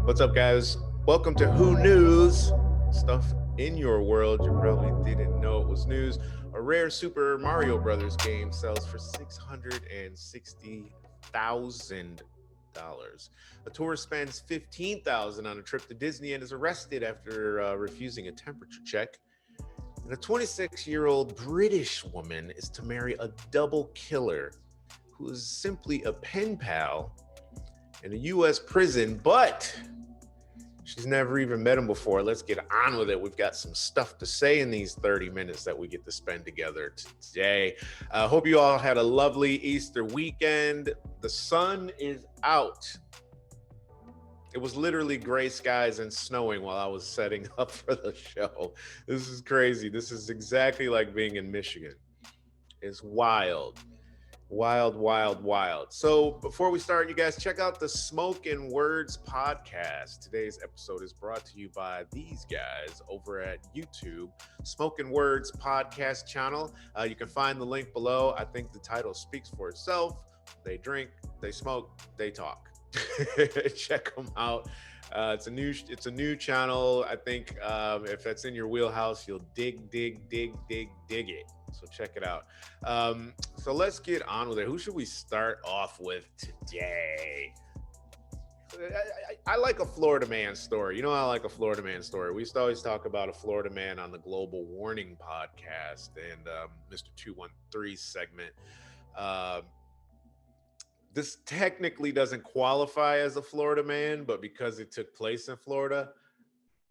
What's up, guys? Welcome to Who News. Stuff in your world you probably didn't know it was news. A rare Super Mario Brothers game sells for $660,000. A tourist spends $15,000 on a trip to Disney and is arrested after refusing a temperature check. And a 26-year-old British woman is to marry a double killer who is simply a pen pal in a U.S. prison, but she's never even met him before. Let's get on with it. We've got some stuff to say in these 30 minutes that we get to spend together today. I hope you all had a lovely Easter weekend. The sun is out. It was literally gray skies and snowing while I was setting up for the show. This is crazy. This is exactly like being in Michigan. It's wild. Wild, wild, wild. So before we start, you guys check out the Smoke and Words podcast. Today's episode is brought to you by these guys over at YouTube, Smoke and Words podcast channel. You can find the link below. I think the title speaks for itself. They drink, they smoke, they talk. Check them out. It's a new channel. I think if that's in your wheelhouse, you'll dig it. So check it out. So let's get on with it. Who should we start off with today? I like a Florida man story. You know, I like a Florida man story. We used to always talk about a Florida man on the Global Warning podcast and Mr. 213 segment. This technically doesn't qualify as a Florida man, but because it took place in Florida,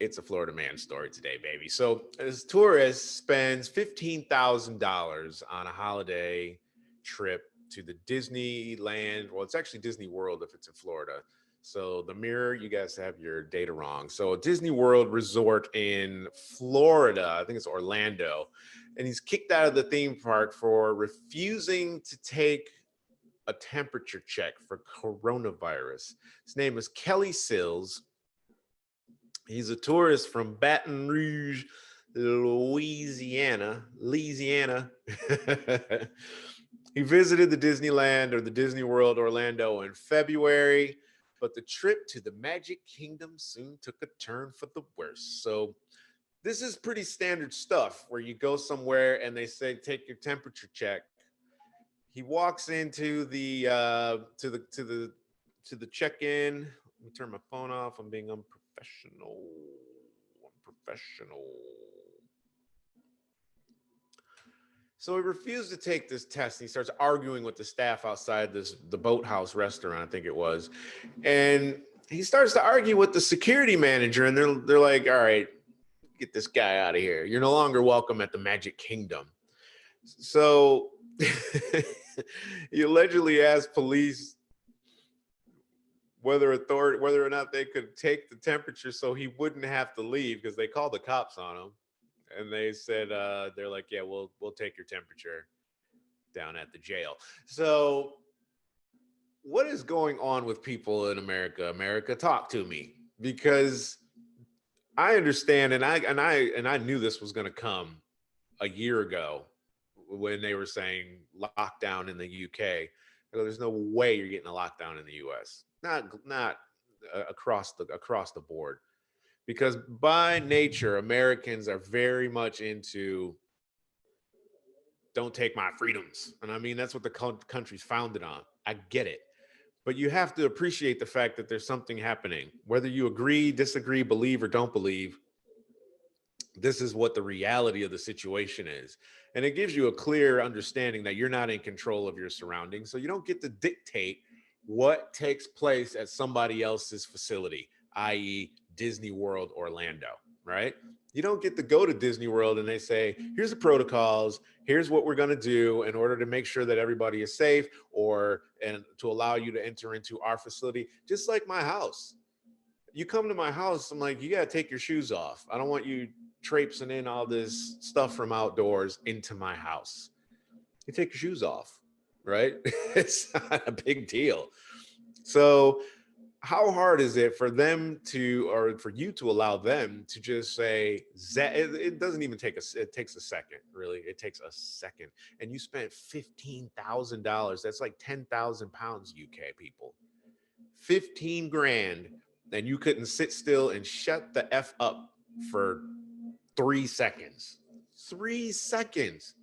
it's a Florida man story today, baby. So this tourist spends $15,000 on a holiday trip to the Disneyland. Well, it's actually Disney World if it's in Florida. So the mirror, you guys have your data wrong. So a Disney World resort in Florida, I think it's Orlando, and he's kicked out of the theme park for refusing to take a temperature check for coronavirus. His name is Kelly Sills. He's a tourist from Baton Rouge, Louisiana. He visited the Disneyland or the Disney World Orlando in February, but the trip to the Magic Kingdom soon took a turn for the worse. So this is pretty standard stuff where you go somewhere and they say, take your temperature check. He walks into the check-in. Let me turn my phone off. I'm being unprofessional. So he refused to take this test. And he starts arguing with the staff outside the Boathouse restaurant, I think it was. And he starts to argue with the security manager, and they're like, all right, get this guy out of here. You're no longer welcome at the Magic Kingdom. So he allegedly asked police whether or not they could take the temperature so he wouldn't have to leave, because they called the cops on him, and they said they're like, yeah, we'll take your temperature down at the jail. So what is going on with people in America? America, talk to me, because I understand, and I knew this was going to come a year ago when they were saying lockdown in the UK. There's no way you're getting a lockdown in the US. Not across the board, because by nature Americans are very much into don't take my freedoms, and I mean that's what the country's founded on. I get it, but you have to appreciate the fact that there's something happening, whether you agree, disagree, believe, or don't believe. This is what the reality of the situation is. And it gives you a clear understanding that you're not in control of your surroundings. So you don't get to dictate what takes place at somebody else's facility, i.e. Disney World Orlando, right? You don't get to go to Disney World and they say, here's the protocols, here's what we're going to do in order to make sure that everybody is safe, and to allow you to enter into our facility. Just like my house. You come to my house, I'm like, you got to take your shoes off. I don't want you traipsing in all this stuff from outdoors into my house. You take your shoes off, right? It's not a big deal. So how hard is it for them to, or for you to allow them to just say, it doesn't even take it takes a second, really. It takes a second. And you spent $15,000. That's like 10,000 pounds, UK people. 15 grand and you couldn't sit still and shut the F up for 3 seconds. 3 seconds.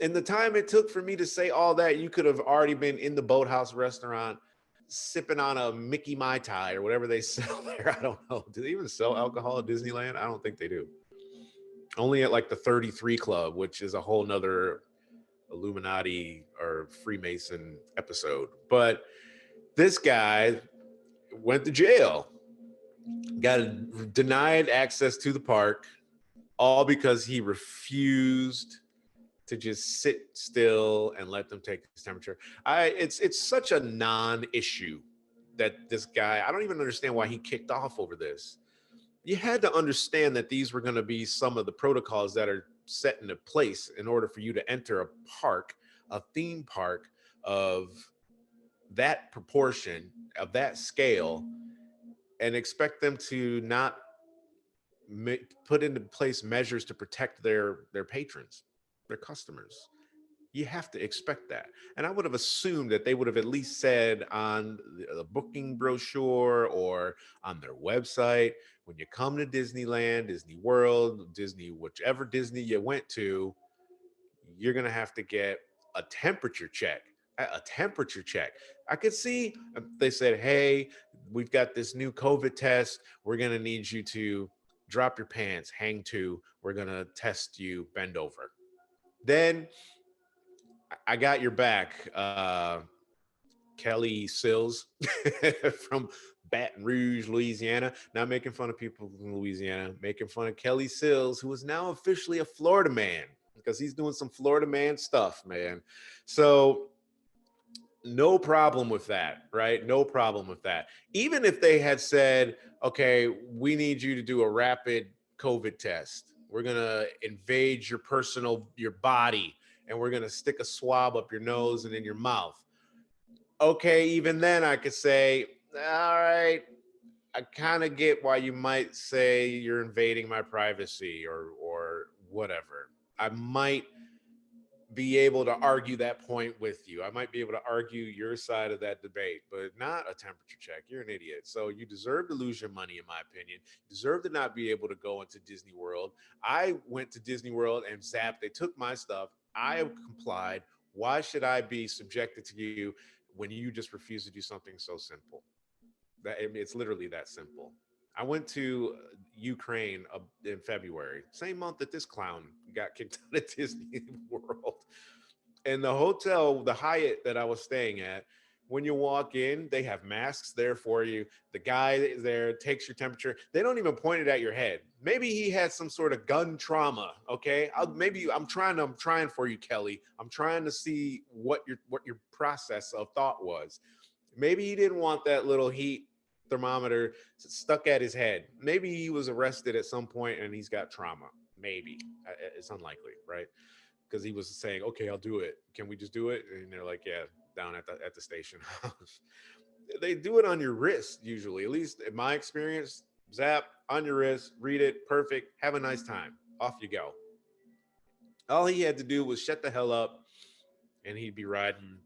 In the time it took for me to say all that, you could have already been in the Boathouse restaurant sipping on a Mickey Mai Tai or whatever they sell there. I don't know. Do they even sell alcohol at Disneyland? I don't think they do. Only at like the 33 Club, which is a whole nother Illuminati or Freemason episode. But this guy went to jail, got denied access to the park, all because he refused to just sit still and let them take his temperature. It's such a non-issue that this guy, I don't even understand why he kicked off over this. You had to understand that these were going to be some of the protocols that are set into place in order for you to enter a park, a theme park of that proportion, of that scale, and expect them to not put into place measures to protect their patrons, their customers. You have to expect that. And I would have assumed that they would have at least said on the booking brochure or on their website, when you come to Disneyland, Disney World, Disney, whichever Disney you went to, you're going to have to get a temperature check. A temperature check. I could see they said, hey, we've got this new COVID test. We're going to need you to drop your pants, hang to. We're going to test you, bend over. Then I got your back, Kelly Sills from Baton Rouge, Louisiana. Not making fun of people from Louisiana, making fun of Kelly Sills, who is now officially a Florida man because he's doing some Florida man stuff, man. So no problem with that, right? No problem with that. Even if they had said, okay, we need you to do a rapid COVID test. We're going to invade your body, and we're going to stick a swab up your nose and in your mouth. Okay, even then I could say, all right, I kind of get why you might say you're invading my privacy or whatever. I might be able to argue that point with you. I might be able to argue your side of that debate, but not a temperature check. You're an idiot. So you deserve to lose your money, in my opinion. You deserve to not be able to go into Disney World. I went to Disney World and zapped. They took my stuff. I complied. Why should I be subjected to you when you just refuse to do something so simple? It's literally that simple. I went to Ukraine in February, same month that this clown got kicked out of Disney World. And the hotel, the Hyatt that I was staying at, when you walk in, they have masks there for you. The guy there takes your temperature. They don't even point it at your head. Maybe he had some sort of gun trauma. Okay, I'm trying for you, Kelly. I'm trying to see what your process of thought was. Maybe he didn't want that little heat thermometer stuck at his head. Maybe he was arrested at some point and he's got trauma. Maybe. It's unlikely, right? Because he was saying, okay, I'll do it. Can we just do it? And they're like, yeah, down at the station house. They do it on your wrist usually, at least in my experience. Zap on your wrist, read it, perfect. Have a nice time. Off you go. All he had to do was shut the hell up and he'd be riding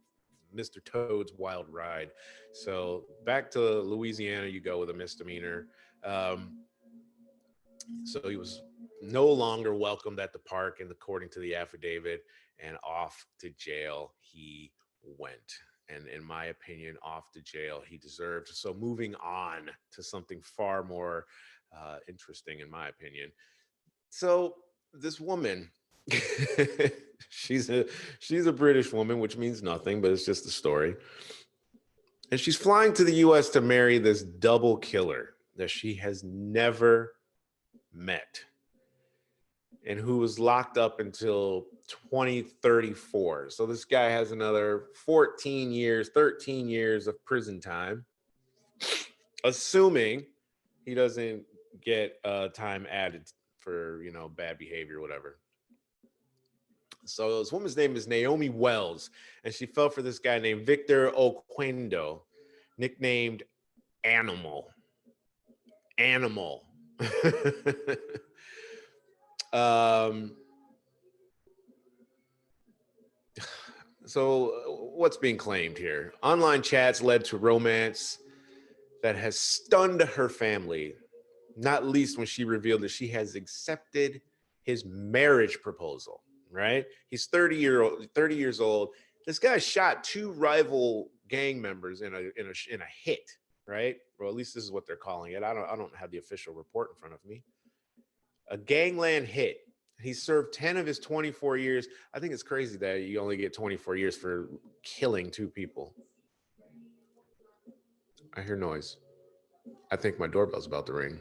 Mr. Toad's wild ride. So back to Louisiana, you go with a misdemeanor. So he was no longer welcomed at the park, and according to the affidavit, and off to jail he went. And in my opinion, off to jail he deserved. So moving on to something far more interesting, in my opinion. So this woman, she's a British woman, which means nothing, but it's just a story. And she's flying to the US to marry this double killer that she has never met and who was locked up until 2034. So this guy has another 13 years of prison time, assuming he doesn't get time added for, bad behavior or whatever. So this woman's name is Naomi Wells, and she fell for this guy named Victor Oquendo, nicknamed Animal. Animal. So what's being claimed here? Online chats led to romance. that has stunned her family, not least when she revealed that she has accepted his marriage proposal, right? He's 30 years old. This guy shot two rival gang members in a hit, right? Or at least this is what they're calling it. I don't have the official report in front of me. A gangland hit. He served 10 of his 24 years. I think it's crazy that you only get 24 years for killing two people. I hear noise. I think my doorbell's about to ring.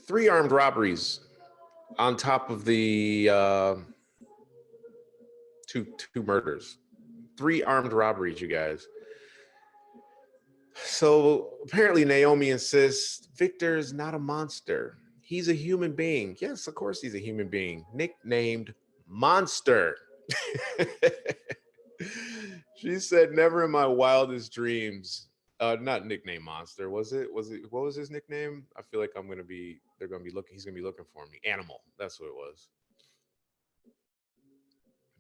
Three armed robberies on top of the two murders. Three armed robberies, you guys. So apparently Naomi insists Victor's not a monster. He's a human being. Yes, of course he's a human being. Nicknamed Monster. She said, never in my wildest dreams. Not nickname Monster, was it? What was his nickname? I feel like he's gonna be looking for me. Animal. That's what it was.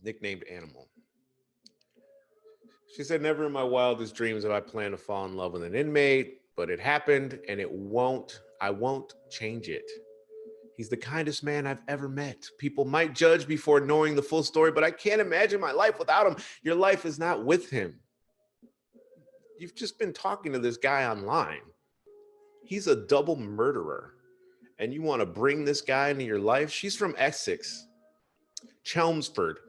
Nicknamed Animal. She said, never in my wildest dreams have I planned to fall in love with an inmate, but it happened and I won't change it. He's the kindest man I've ever met. People might judge before knowing the full story, but I can't imagine my life without him. Your life is not with him. You've just been talking to this guy online. He's a double murderer. And you want to bring this guy into your life? She's from Essex, Chelmsford.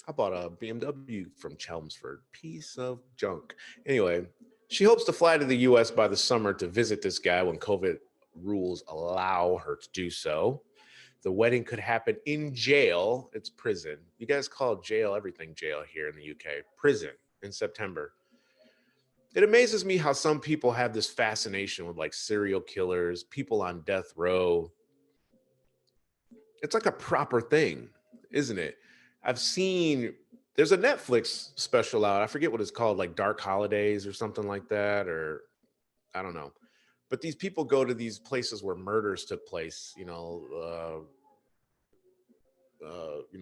I bought a BMW from Chelmsford. Piece of junk. Anyway, she hopes to fly to the US by the summer to visit this guy when COVID rules allow her to do so. The wedding could happen in jail. It's prison. You guys call jail everything jail here in the UK. Prison in September. It amazes me how some people have this fascination with like serial killers, people on death row. It's like a proper thing, isn't it? There's a Netflix special out. I forget what it's called, like Dark Holidays or something like that, or I don't know. But these people go to these places where murders took place,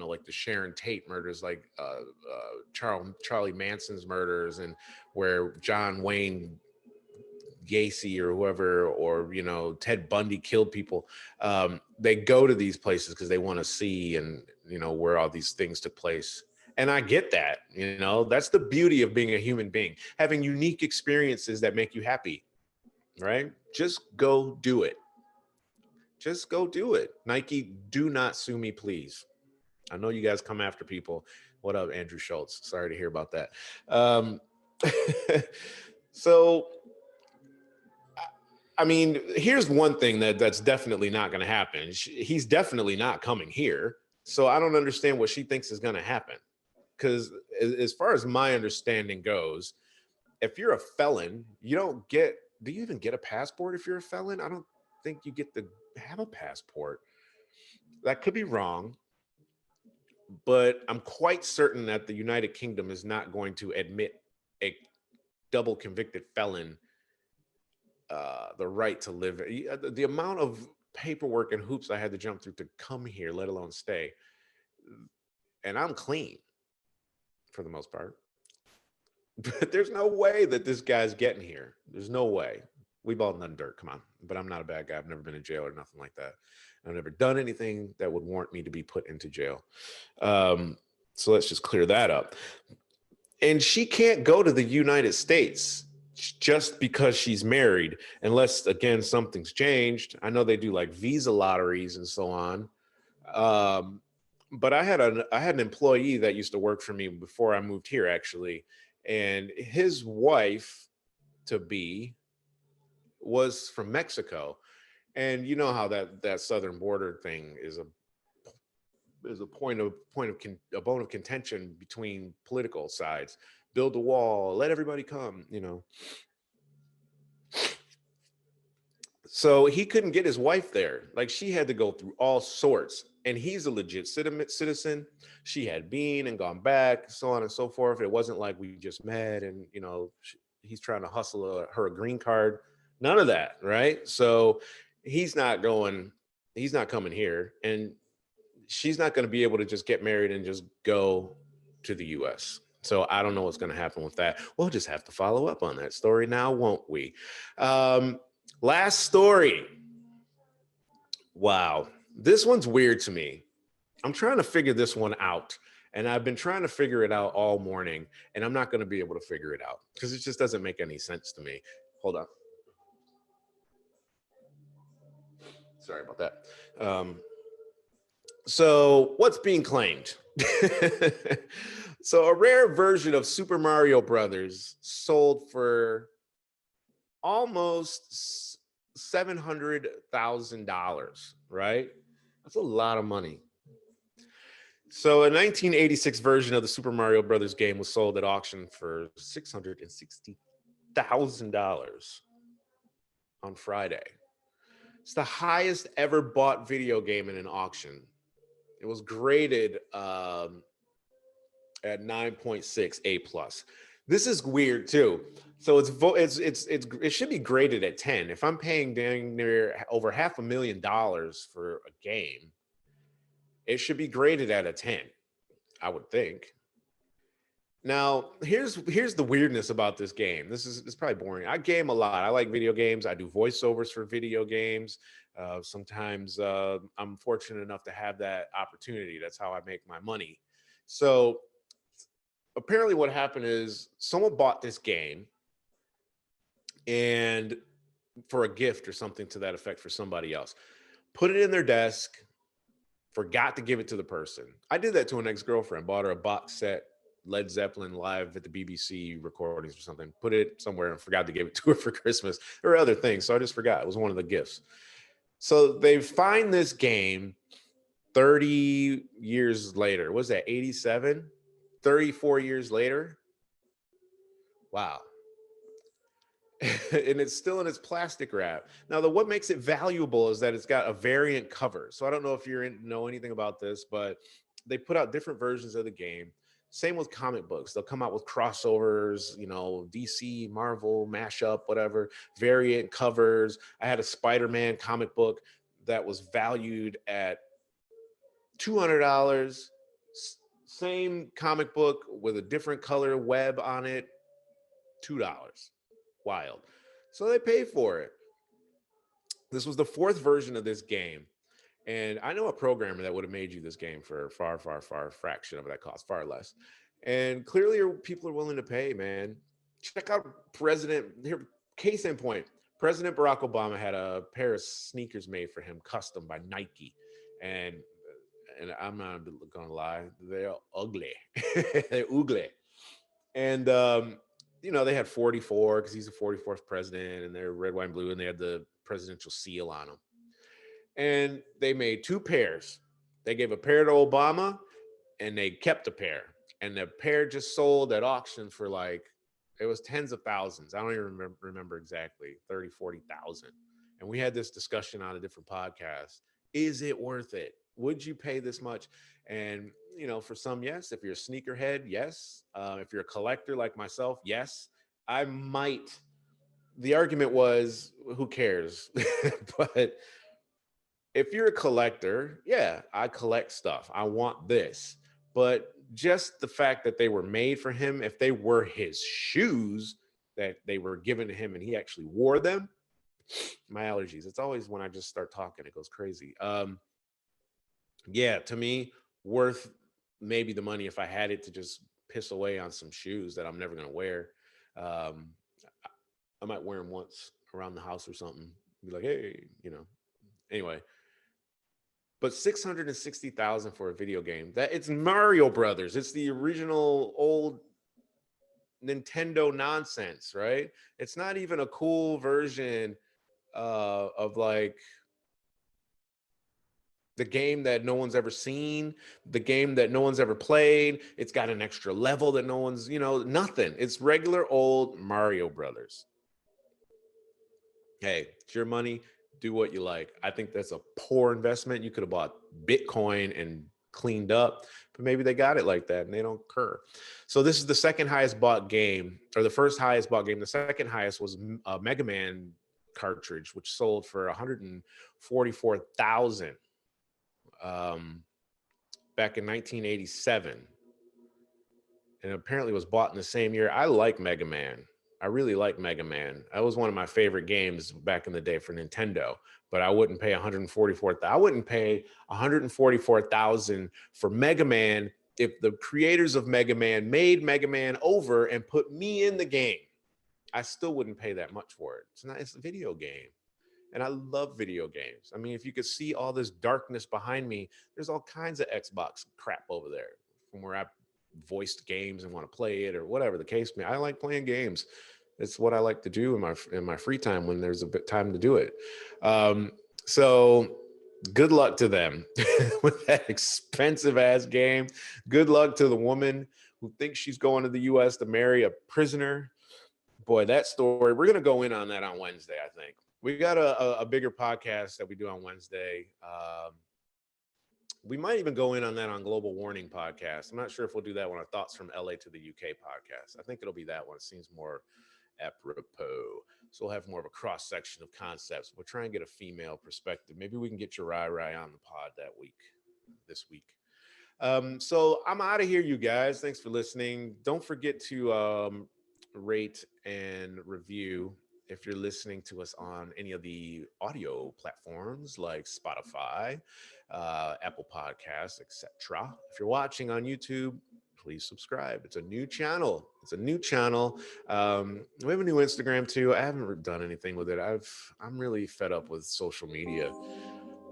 like the Sharon Tate murders, like Charlie Manson's murders, and where John Wayne Gacy or whoever, or Ted Bundy killed people. They go to these places because they want to see and where all these things took place. And I get that. That's the beauty of being a human being, having unique experiences that make you happy, right? Just go do it. Just go do it. Nike, do not sue me, please. I know you guys come after people. What up, Andrew Schultz? Sorry to hear about that. So, I mean, here's one thing that's definitely not going to happen. He's definitely not coming here. So I don't understand what she thinks is going to happen. Because as far as my understanding goes, if you're a felon, do you even get a passport if you're a felon? I don't think you get to have a passport. That could be wrong. But I'm quite certain that the United Kingdom is not going to admit a double convicted felon the right to live. The amount of paperwork and hoops I had to jump through to come here, let alone stay. And I'm clean for the most part. But there's no way that this guy's getting here. There's no way. We've all done dirt. Come on. But I'm not a bad guy. I've never been in jail or nothing like that. I've never done anything that would warrant me to be put into jail. So let's just clear that up. And she can't go to the United States just because she's married, unless, again, something's changed. I know they do like visa lotteries and so on. But I had an employee that used to work for me before I moved here, actually. And his wife to be was from Mexico. And you know how that southern border thing is a bone of contention between political sides. Build a wall, let everybody come, So he couldn't get his wife there. Like, she had to go through all sorts. And he's a legit citizen. She had been and gone back, so on and so forth. It wasn't like we just met and, he's trying to hustle her a green card. None of that, right? So he's not coming here. And she's not going to be able to just get married and just go to the US. So I don't know what's going to happen with that. We'll just have to follow up on that story now, won't we? Last story. Wow. This one's weird to me. I'm trying to figure this one out. And I've been trying to figure it out all morning. And I'm not going to be able to figure it out because it just doesn't make any sense to me. Hold on. Sorry about that. So what's being claimed? So a rare version of Super Mario Brothers sold for almost $700,000, right? That's a lot of money. So a 1986 version of the Super Mario Brothers game was sold at auction for $660,000 on Friday. It's the highest ever bought video game in an auction. It was graded at 9.6 A plus. This is weird too. So it should be graded at 10. If I'm paying dang near over $500,000 for a game, it should be graded at a 10, I would think. Now, here's the weirdness about this game. It's probably boring. I game a lot. I like video games. I do voiceovers for video games. Sometimes I'm fortunate enough to have that opportunity. That's how I make my money. So apparently what happened is someone bought this game and for a gift or something to that effect for somebody else, put it in their desk, forgot to give it to the person. I did that to an ex-girlfriend, bought her a box set, Led Zeppelin live at the BBC recordings or something, put it somewhere and forgot to give it to her for Christmas. There were other things, so I just forgot. It was one of the gifts. So they find this game 30 years later. What was that, 87? 34 years later? Wow. And it's still in its plastic wrap. Now, what makes it valuable is that it's got a variant cover. So I don't know if you know anything about this, but they put out different versions of the game. Same with comic books. They'll come out with crossovers, DC, Marvel, mashup, whatever, variant covers. I had a Spider-Man comic book that was valued at $200. Same comic book with a different color web on it, $2. Wild. So they paid for it. This was the fourth version of this game. And I know a programmer that would have made you this game for far, far, far fraction of that cost, far less. And clearly people are willing to pay, man. Check out case in point, President Barack Obama had a pair of sneakers made for him, custom by Nike. And I'm not gonna lie, they're ugly. They're ugly. And they had 44 because he's the 44th president, and they're red, white, and blue, and they had the presidential seal on them. And they made two pairs. They gave a pair to Obama, and they kept a pair. And the pair just sold at auction for it was tens of thousands. I don't even remember exactly, 30, 40,000. And we had this discussion on a different podcast. Is it worth it? Would you pay this much? And, for some, yes. If you're a sneakerhead, yes. If you're a collector like myself, yes. I might. The argument was, who cares? But if you're a collector, yeah, I collect stuff. I want this. But just the fact that they were made for him, if they were his shoes that they were given to him and he actually wore them, my allergies. It's always when I just start talking, it goes crazy. Yeah, to me, worth maybe the money if I had it to just piss away on some shoes that I'm never going to wear. I might wear them once around the house or something. Be like, hey, Anyway, but $660,000 for a video game. That it's Mario Brothers. It's the original old Nintendo nonsense, right? It's not even a cool version of the game that no one's ever seen, the game that no one's ever played. It's got an extra level that no one's, nothing. It's regular old Mario Brothers. Hey, it's your money. Do what you like. I think that's a poor investment. You could have bought Bitcoin and cleaned up, but maybe they got it like that and they don't care. So this is the second highest bought game, or the first highest bought game. The second highest was a Mega Man cartridge, which sold for $144,000 back in 1987. and apparently was bought in the same year. I like Mega Man. I really like Mega Man. That was one of my favorite games back in the day for Nintendo. But I wouldn't pay 144. I wouldn't pay 144,000 for Mega Man if the creators of Mega Man made Mega Man over and put me in the game. I still wouldn't pay that much for it. It's a video game. And I love video games. I mean, if you could see all this darkness behind me, there's all kinds of Xbox crap over there from where I voiced games and want to play it or whatever the case may be. I like playing games. It's what I like to do in my free time when there's a bit time to do it. So good luck to them with that expensive ass game. Good luck to the woman who thinks she's going to the US to marry a prisoner. Boy, that story, we're going to go in on that on Wednesday, I think. We got a bigger podcast that we do on Wednesday. We might even go in on that on Global Warning podcast. I'm not sure if we'll do that one, our Thoughts from LA to the UK podcast. I think it'll be that one. It seems more apropos. So we'll have more of a cross section of concepts. We'll try and get a female perspective. Maybe we can get your Rai on the pod this week. So I'm out of here, you guys. Thanks for listening. Don't forget to rate and review if you're listening to us on any of the audio platforms like Spotify, Apple Podcasts, etc. If you're watching on YouTube, please subscribe. It's a new channel. We have a new Instagram too. I haven't done anything with it. I'm really fed up with social media.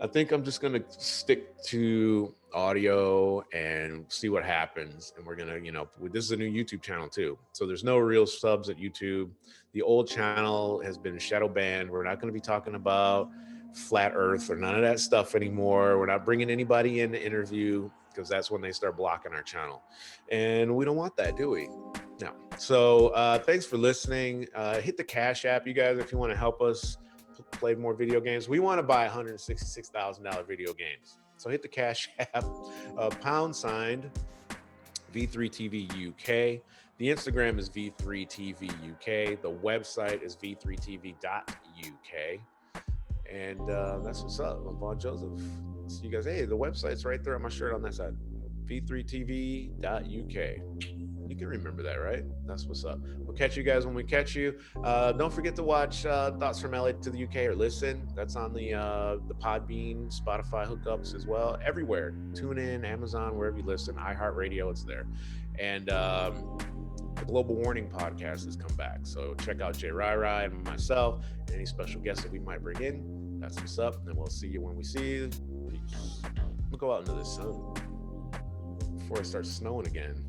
I think I'm just going to stick to audio and see what happens. And we're going to, this is a new YouTube channel too. So there's no real subs at YouTube. The old channel has been shadow banned. We're not going to be talking about flat earth or none of that stuff anymore. We're not bringing anybody in to interview because that's when they start blocking our channel. And we don't want that, do we? No. So thanks for listening. Hit the Cash App, you guys, if you want to help us play more video games. We want to buy $166,000 video games. So hit the Cash App, # V3TV UK. The Instagram is V3TV UK. The website is v3tv.uk. And that's what's up. I'm Vaughn Joseph. See you guys. Hey, the website's right there on my shirt on that side. v3tv.uk. You can remember that, right? That's what's up. We'll catch you guys when we catch you. Don't forget to watch Thoughts from LA to the UK or listen. That's on the Podbean, Spotify hookups as well. Everywhere. Tune in, Amazon, wherever you listen. iHeartRadio, it's there. And the Global Warning podcast has come back. So check out Jay Rai and myself and any special guests that we might bring in. That's what's up. And we'll see you when we see you. Peace. We'll go out into the sun before it starts snowing again.